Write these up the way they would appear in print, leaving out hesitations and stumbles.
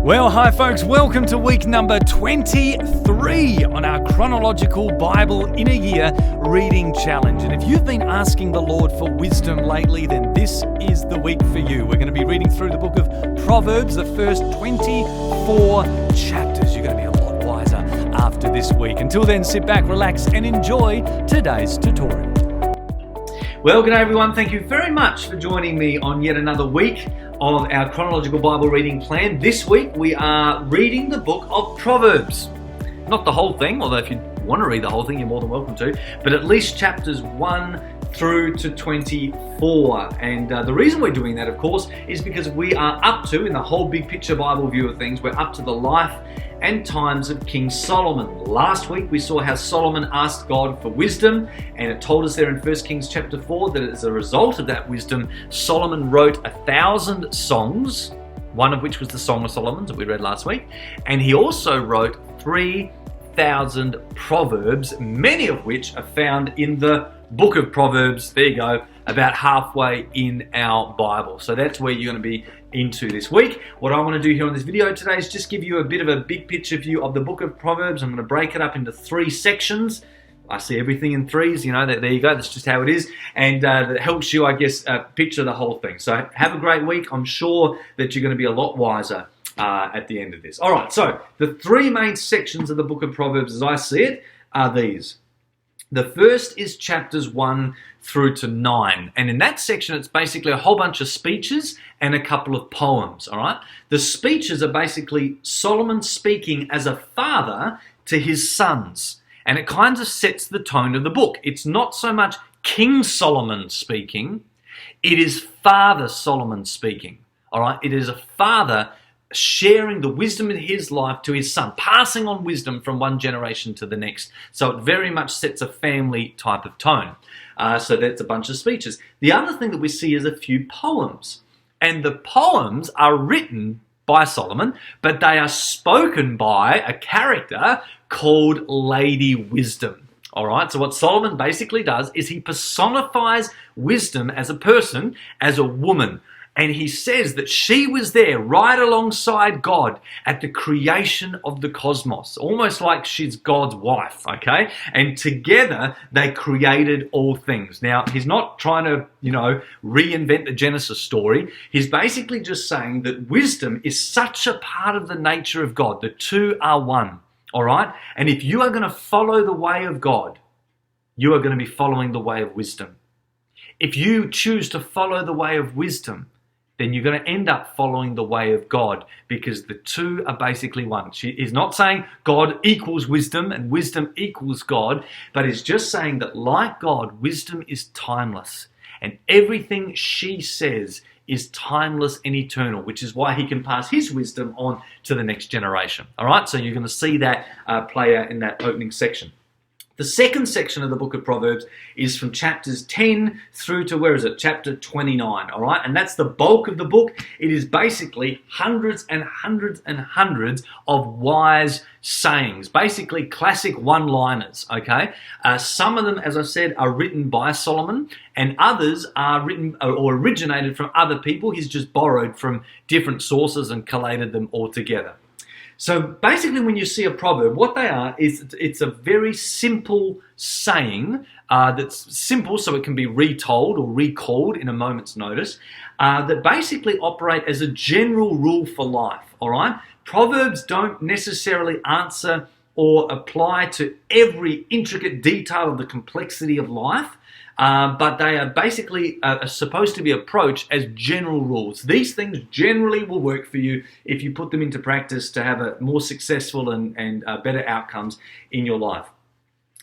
Well, hi folks, welcome to week number 23 on our Chronological Bible-in-a-Year reading challenge. And if you've been asking the Lord for wisdom lately, then this is the week for you. We're going to be reading through the Book of Proverbs, the first 24 chapters. You're going to be a lot wiser after this week. Until then, sit back, relax, and enjoy today's tutorial. Well, good day everyone. Thank you very much for joining me on yet another week of our chronological Bible reading plan. This week we are reading the Book of Proverbs. Not the whole thing, although if you want to read the whole thing, you're more than welcome to, but at least chapters 1 through to 24. And the reason we're doing that, of course, is because we are up to, in the whole big picture Bible view of things, we're up to the life and times of King Solomon. Last week we saw how Solomon asked God for wisdom, and it told us there in 1 Kings chapter 4 that as a result of that wisdom, Solomon wrote 1,000 songs, one of which was the Song of Solomon that we read last week, and he also wrote 3,000 proverbs, many of which are found in the Book of Proverbs. There you go, about halfway in our Bible. So that's where you're going to be into this week. What I want to do here on this video today is just give you a bit of a big picture view of the Book of Proverbs. I'm going to break it up into 3 sections. I see everything in threes, you know, there you go, that's just how it is. And that helps you, I guess, picture the whole thing. So have a great week. I'm sure that you're going to be a lot wiser at the end of this. All right, so the 3 main sections of the Book of Proverbs, as I see it, are these. The first is chapters 1 through to 9. And in that section, it's basically a whole bunch of speeches and a couple of poems, all right? The speeches are basically Solomon speaking as a father to his sons. And it kind of sets the tone of the book. It's not so much King Solomon speaking, it is Father Solomon speaking, all right? It is a father sharing the wisdom in his life to his son, passing on wisdom from one generation to the next. So it very much sets a family type of tone. So that's a bunch of speeches. The other thing that we see is a few poems. And the poems are written by Solomon, but they are spoken by a character called Lady Wisdom. All right, so what Solomon basically does is he personifies wisdom as a person, as a woman. And he says that she was there right alongside God at the creation of the cosmos, almost like she's God's wife, okay? And together they created all things. Now, he's not trying to, reinvent the Genesis story. He's basically just saying that wisdom is such a part of the nature of God. The two are one, all right? And if you are going to follow the way of God, you are going to be following the way of wisdom. If you choose to follow the way of wisdom, then you're going to end up following the way of God, because the two are basically one. She is not saying God equals wisdom and wisdom equals God, but is just saying that like God, wisdom is timeless. And everything she says is timeless and eternal, which is why he can pass his wisdom on to the next generation. All right, so you're going to see that play out in that opening section. The second section of the Book of Proverbs is from chapters 10 through to, chapter 29, all right? And that's the bulk of the book. It is basically hundreds and hundreds and hundreds of wise sayings, basically classic one-liners, okay? Some of them, as I said, are written by Solomon, and others are written or originated from other people. He's just borrowed from different sources and collated them all together. So basically when you see a proverb, what they are is it's a very simple saying that's simple so it can be retold or recalled in a moment's notice, that basically operate as a general rule for life, all right? Proverbs don't necessarily answer or apply to every intricate detail of the complexity of life, but they are basically supposed to be approached as general rules. These things generally will work for you if you put them into practice to have a more successful and better outcomes in your life.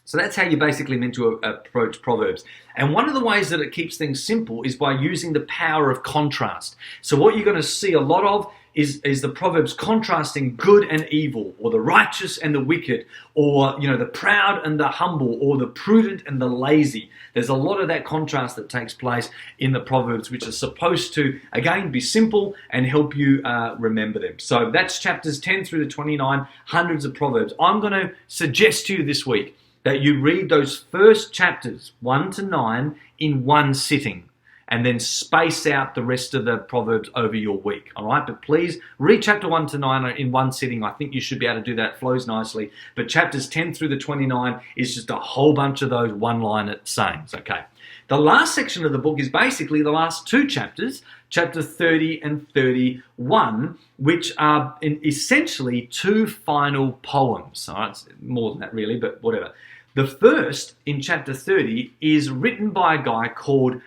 So that's how you're basically meant to approach Proverbs. And one of the ways that it keeps things simple is by using the power of contrast. So what you're going to see a lot of is the Proverbs contrasting good and evil, or the righteous and the wicked, or the proud and the humble, or the prudent and the lazy. There's a lot of that contrast that takes place in the Proverbs, which are supposed to, again, be simple and help you remember them. So that's chapters 10 through to 29, hundreds of Proverbs. I'm going to suggest to you this week that you read those first chapters, 1 to 9, in one sitting. and then space out the rest of the Proverbs over your week, all right? But please read chapter 1 to 9 in one sitting. I think you should be able to do that. It flows nicely. But chapters 10 through to 29 is just a whole bunch of those one-liner sayings, okay? The last section of the book is basically the last two chapters, chapter 30 and 31, which are essentially two final poems. All right, it's more than that really, but whatever. The first, in chapter 30, is written by a guy called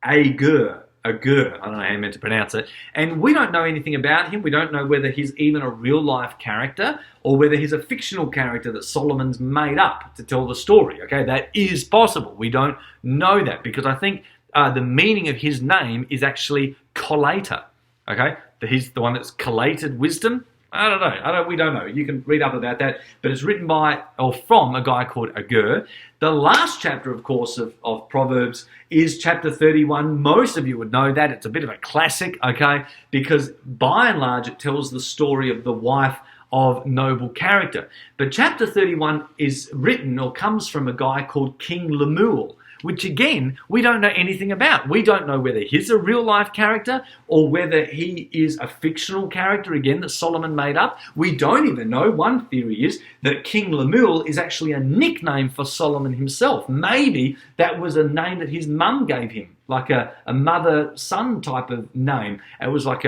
Agur. I don't know how you meant to pronounce it. And we don't know anything about him. We don't know whether he's even a real-life character or whether he's a fictional character that Solomon's made up to tell the story. Okay, that is possible. We don't know that because I think the meaning of his name is actually collator. Okay, he's the one that's collated wisdom. I don't know. We don't know. You can read up about that. But it's written by or from a guy called Agur. The last chapter, of course, of Proverbs is chapter 31. Most of you would know that. It's a bit of a classic, okay? Because by and large, it tells the story of the wife of noble character. But chapter 31 is written or comes from a guy called King Lemuel, which again, we don't know anything about. We don't know whether he's a real life character or whether he is a fictional character, again, that Solomon made up. We don't even know. One theory is that King Lemuel is actually a nickname for Solomon himself. Maybe that was a name that his mum gave him, like a mother-son type of name. It was like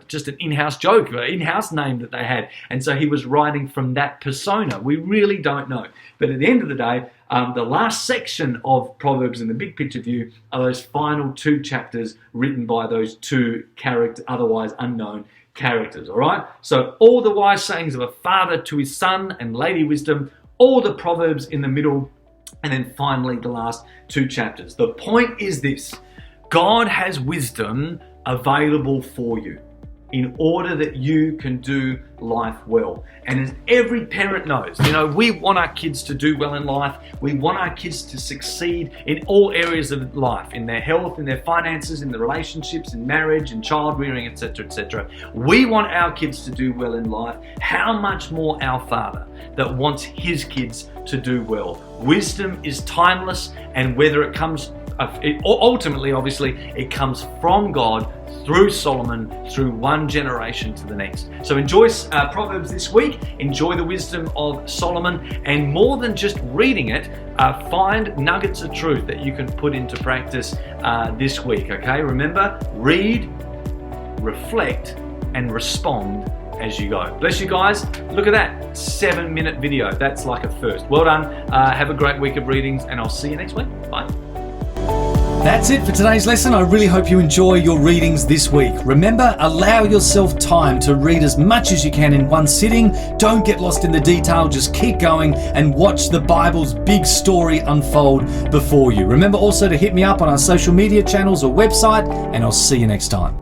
just an in-house joke, an in-house name that they had. And so he was writing from that persona. We really don't know. But at the end of the day, the last section of Proverbs in the big picture view are those final two chapters written by those two otherwise unknown characters, all right? So all the wise sayings of a father to his son and Lady Wisdom, all the Proverbs in the middle, and then finally the last two chapters. The point is this: God has wisdom available for you in order that you can do life well. And as every parent knows, we want our kids to do well in life. We want our kids to succeed in all areas of life, in their health, in their finances, in their relationships, in marriage, in child rearing, etc., etc. We want our kids to do well in life. How much more our Father that wants his kids to do well? Wisdom is timeless, and whether it comes ultimately, obviously, it comes from God through Solomon, through one generation to the next. So enjoy Proverbs this week. Enjoy the wisdom of Solomon, and more than just reading it, find nuggets of truth that you can put into practice this week. Okay, remember, read, reflect, and respond as you go. Bless you guys. Look at that 7-minute video. That's like a first. Well done. Have a great week of readings, and I'll see you next week. Bye. That's it for today's lesson. I really hope you enjoy your readings this week. Remember, allow yourself time to read as much as you can in one sitting. Don't get lost in the detail. Just keep going and watch the Bible's big story unfold before you. Remember also to hit me up on our social media channels or website, and I'll see you next time.